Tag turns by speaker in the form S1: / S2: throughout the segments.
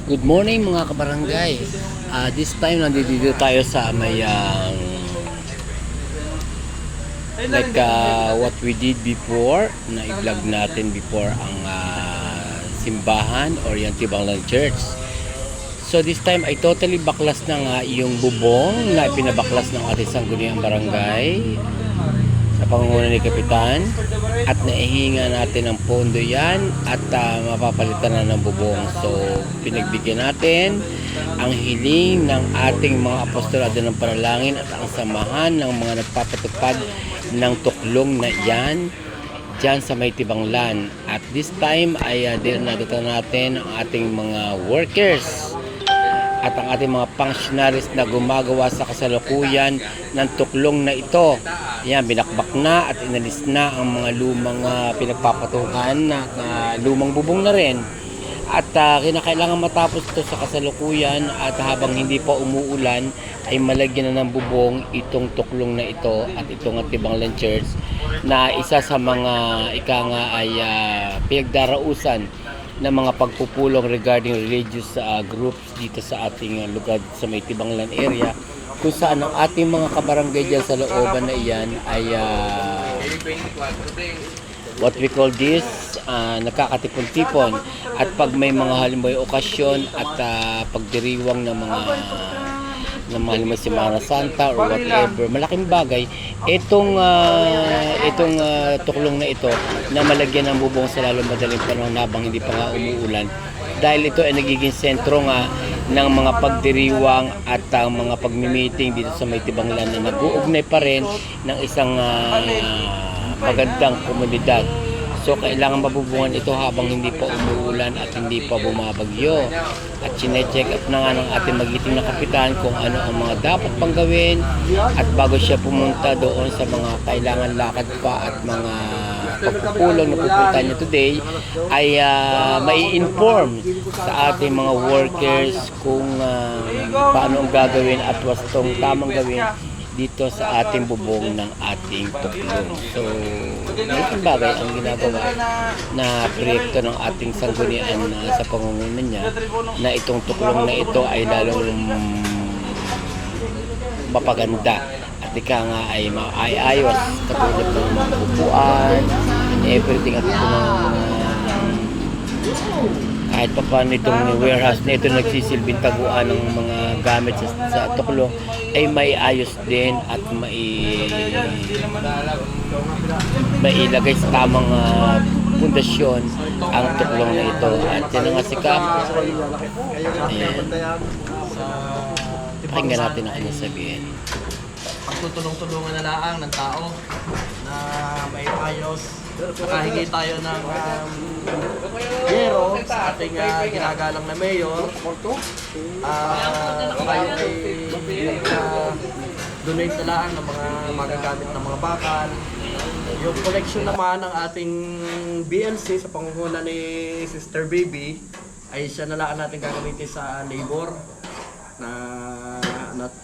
S1: Good morning mga kabarangay. This time nandito tayo sa may what we did before na i-vlog natin before ang simbahan Oriente Banglan Church. So this time ay totally baklas na nga yung bubong na pinabaklas ng ating sangguniang barangay sa pangunguna ni Kapitan, at naihinga natin ng pondo yan at mapapalitan na ng bubong. So pinagbigyan natin ang hiling ng ating mga apostolado ng panalangin at ang samahan ng mga nagpapatupad ng tuklong na yan dyan sa may Tibanglan. At this time ay dinadata natin ang ating mga workers at ang ating mga functionaries na gumagawa sa kasalukuyan ng tuklong na ito. Yan, binakbak na at inalis na ang mga lumang pinagpapatuhan na lumang bubong na rin. At kinakailangan matapos ito sa kasalukuyan, at habang hindi pa umuulan ay malagyan na ng bubong itong tuklong na ito at itong Tibanglan Church na isa sa mga ay pinagdarausan ng mga pagpupulong regarding religious groups dito sa ating lugar sa may Tibanglan area, kung saan ang ating mga kabarangay dyan sa looban na iyan ay what we call this nakakatipon-tipon, at pag may mga halimbawa okasyon at pagdiriwang ng mga halimbawa Semana Santa or whatever, malaking bagay itong tuklong na ito na malagyan ng bubong sa lalong madaling panahon habang hindi pa nga umuulan, dahil ito ay nagiging sentro nga ng mga pagdiriwang at mga pagmi-meeting dito sa may Tibanglan na nag-uugnay pa rin ng isang magandang komunidad. So kailangan mabubungan ito habang hindi pa umuulan at hindi pa bumabagyo. At chine-check up na nga ng ating magiting na kapitan kung ano ang mga dapat pang gawin, at bago siya pumunta doon sa mga kailangan lakad pa at mga pagpupulong na pupunta niya today, ay mai-inform sa ating mga workers kung paano ang gagawin at wastong tamang gawin dito sa ating bubong ng ating tuklong. So, malaking bagay ang ginagawa na proyekto ng ating sanggunian sa pangunguna niya, na itong tuklong na ito ay lalong mapaganda at ika nga ay maayos, katulad ng mga upuan, everything, at ito kahit pa paano itong warehouse na ito nagsisilbing taguan ng mga gamit sa tuklong ay may ayos din at mailagay sa tamang pundasyon ang tuklong na ito. At yan ang si Cap. Ayan. Pakinggan natin ang kanyang sabihin.
S2: Pagtutulong-tulungan na lang ng tao na may ayos. Nakahingi tayo ng yero sa ating ginagalang na mayor. Tayo ay donate na lang ng mga magagamit ng mga bakal. Yung collection naman ng ating BLC sa pangunguna ni Sister Baby ay siya na lang natin gagamitin sa labor na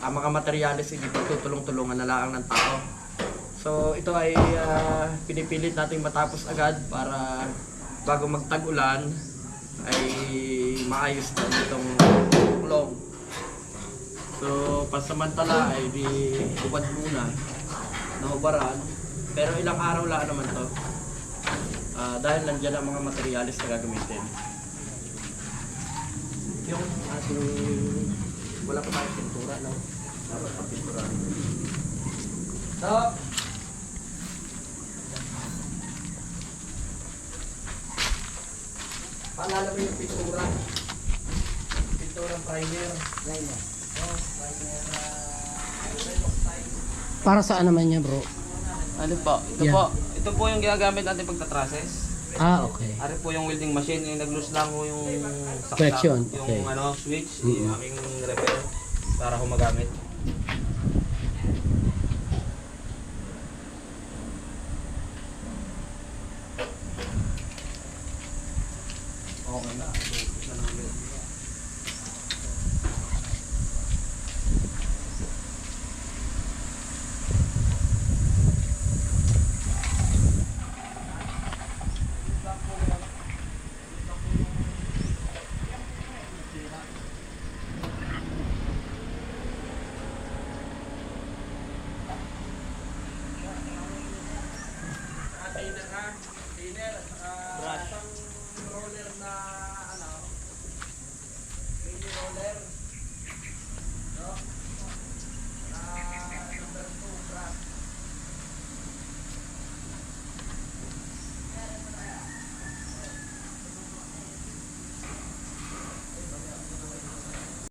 S2: ang mga materyales hindi pagtutulong-tulungan na lang ng tao. So ito ay pinipilit nating matapos agad para bago magtag-ulan ay maayos na itong tuklong. So pansamantala ay di ubad muna, nahubaran, pero ilang araw lang naman to dahil nandiyan ang mga materyales na gagamitin. Yung ating wala pa tayong pintura, no? Dapat pa pintura. So paalala mo yung pintura. Pinturang primer. Primer. Oh, primer.
S1: Para saan naman niya, bro?
S2: Ano po? Ito po yung ginagamit natin pagtatrases.
S1: Okay.
S2: Ari po yung welding machine, yung nag-loose lang po yung
S1: Connection,
S2: yung
S1: okay.
S2: switch, yung aking repair para ko magamit. Okay na.